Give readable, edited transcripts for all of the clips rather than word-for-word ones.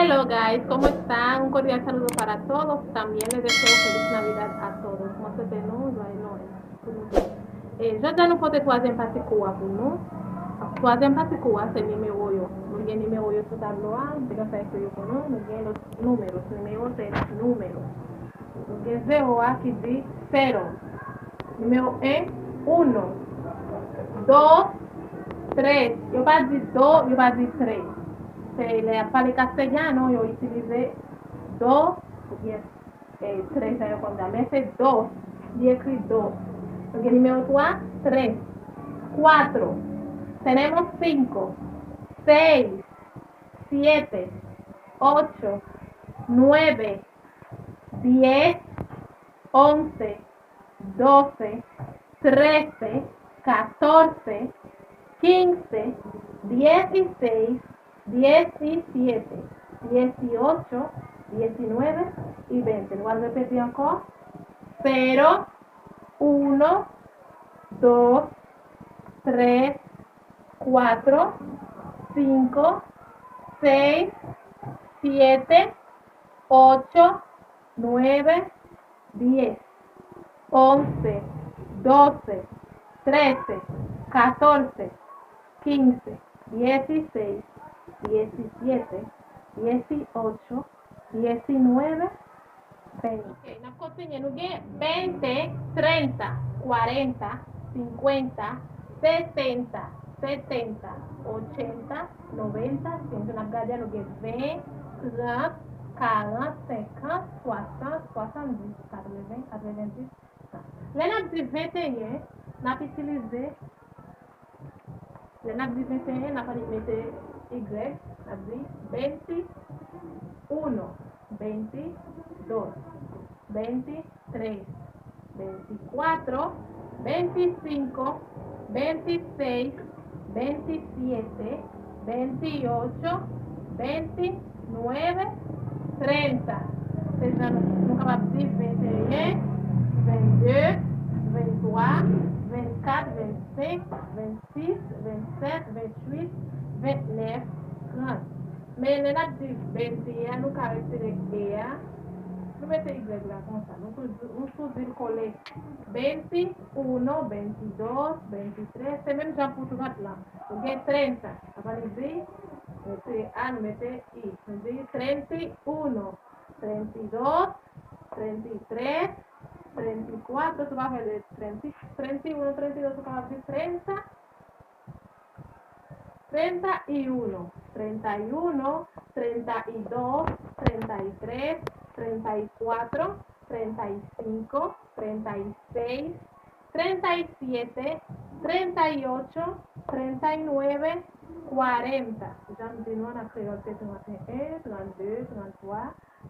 Hello guys, ¿cómo están? Un cordial saludo para todos. También les deseo feliz Navidad a todos. Moi c'était nous, joyeux Noël. Et je donne pour le troisième partie pour nous. Troisième partie c'est numéro yo. Nous avons numéro yo sur tableau A, c'est comme ça que yo connaissons. Nous avons les numéros. Numéro c'est numéro. Nous avons 0 A qui dit 0. Numéro 1, 1. 2, 3. Yo pas dit 2, yo pas dit 3. Para el castellano yo utilicé 2 y 3 cuando a veces 2 y escribí 2. Porque el número 3, 4, tenemos 5, 6, 7, 8, 9, 10, 11, 12, 13, 14, 15, 16, 17, 18, 19 y 20. Voy a repetir encore. 0, 1, 2, 3, 4, 5, 6, 7, 8, 9, 10, 11, 12, 13, 14, 15, 16, 17, 18, 19, 20. Okay, na continue. Nous avons 20, 30, 40, 50, 60, 70, 80, 90, 100. Nous avons 20, 30, 40, 50, 60, 70, 80, 90, 100. Là, nous avons dit 21, nous avons utilisé. Là, nous avons dit 21, nous avons mis Y, así, 21, 22, 23, 24, 25, 26, 27, 28, 29, 30. Nunca va a decir 21, 22, 23, 24, 25, 26, 27, 28, 29, 30. Mais les nappes du 21, nous caractérisons nous mettons Y là comme ça. Nous pouvons coller 21, 22, 23. C'est même genre pour tout là. Vous avez 30. Après, nous mettez A, nous mettez I. Nous disons 31, 32, 33, 34. Tu vas faire 30, 31, 32, tu vas faire 30. 31, 31, 32, 33, 34, 35, 36, 37, 38, 39, 40. Já continuamos a escrever 31, 32, 33,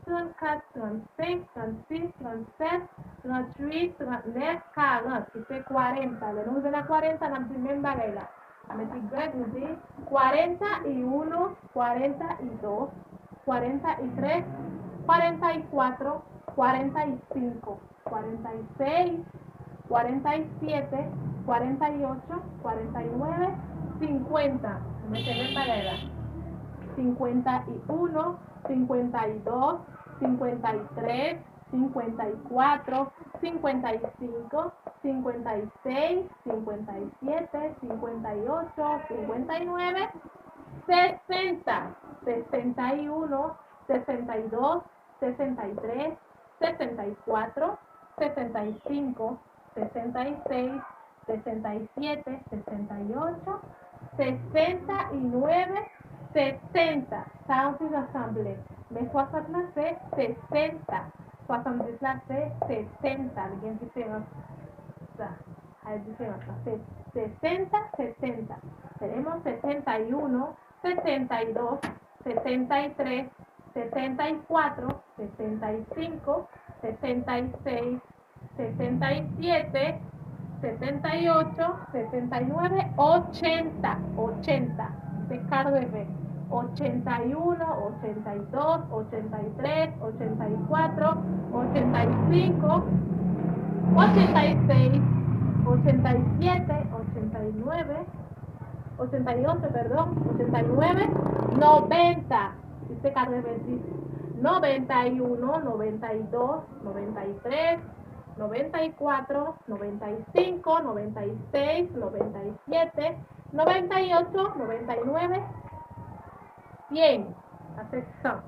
34, 35, 36, 37, 38, 39, 40. Qui fait 40. Le nombre de la 40, nous avons même bagaille là. Avec Y, nous dit 41, 42, 43, 44, 45, 46, 47, 48, 49, 50. Metemos para allá. 51, 52, 53, 54, 55, 56, 57, 58, 59, 60, 61, 62, 63, 64, 65, 66, 67, 68, 69, 70. Ça aussi rassemblé. Mais 60 là c'est 60. 70 là c'est 70. Il y a une différence. Ça. Il y a une différence. C'est 60, 70. Tenemos 71, 72, 73, 74, 75, 76, 77, 78, 79, 80. 80. C'est caro de ver. 81, 82, 83, 84, 85, 86, 87, 89, 88, perdón, 89, 90, Dice 4 veces 91, 92, 93, 94, 95, 96, 97, 98, 99, 100. Hace 100.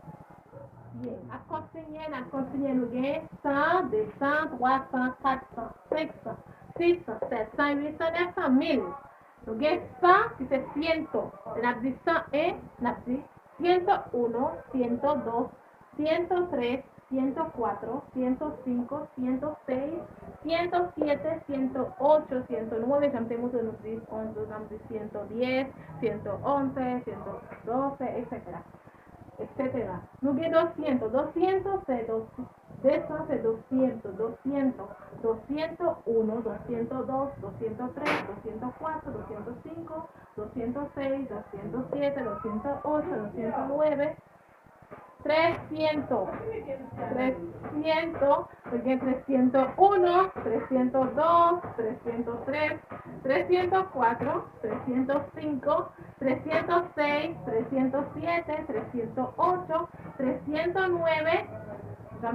Bien. À continuer, nous gagnons 100, 200, 300, 400, 500, 600, 700, 800, 900, 1000. Nous gagnons 100 qui c'est 100. On a dit 101, on a dit 101, 102, 103, 104, 105, 106, 107, 108, 109, ya tenemos de los 10, 110, 111, 112, etc. Etcétera. Nous avons 200, 200 c'est 200 c'est 200, 200, 201, 202, 203, 204, 205, 206, 207, 208, 209, 300, 300, porque 301, 302, 303, 304, 305, 306, 307, 308, 309,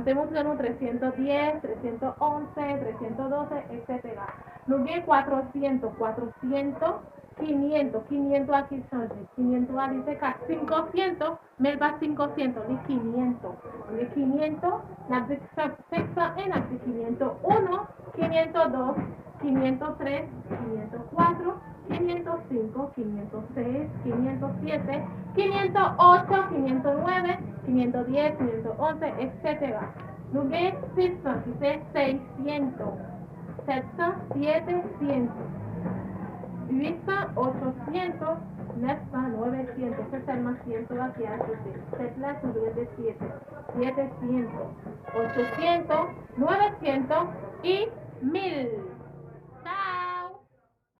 tenemos 310, 311, 312, etc. Nous avons 400, 400, 500, 500 aquí son 500 a dice 500, me va 500, ni 500, ni 500, la 600 en la 501, 502, 503, 504, 505, 506, 507, 508, 509, 510, 511, etc. Nous avons 600, qui c'est 600, 700, 700. 800, 800, 900, 900, ese es el más 100 aquí a 7 de 7, 700, 800, 900 y 1000.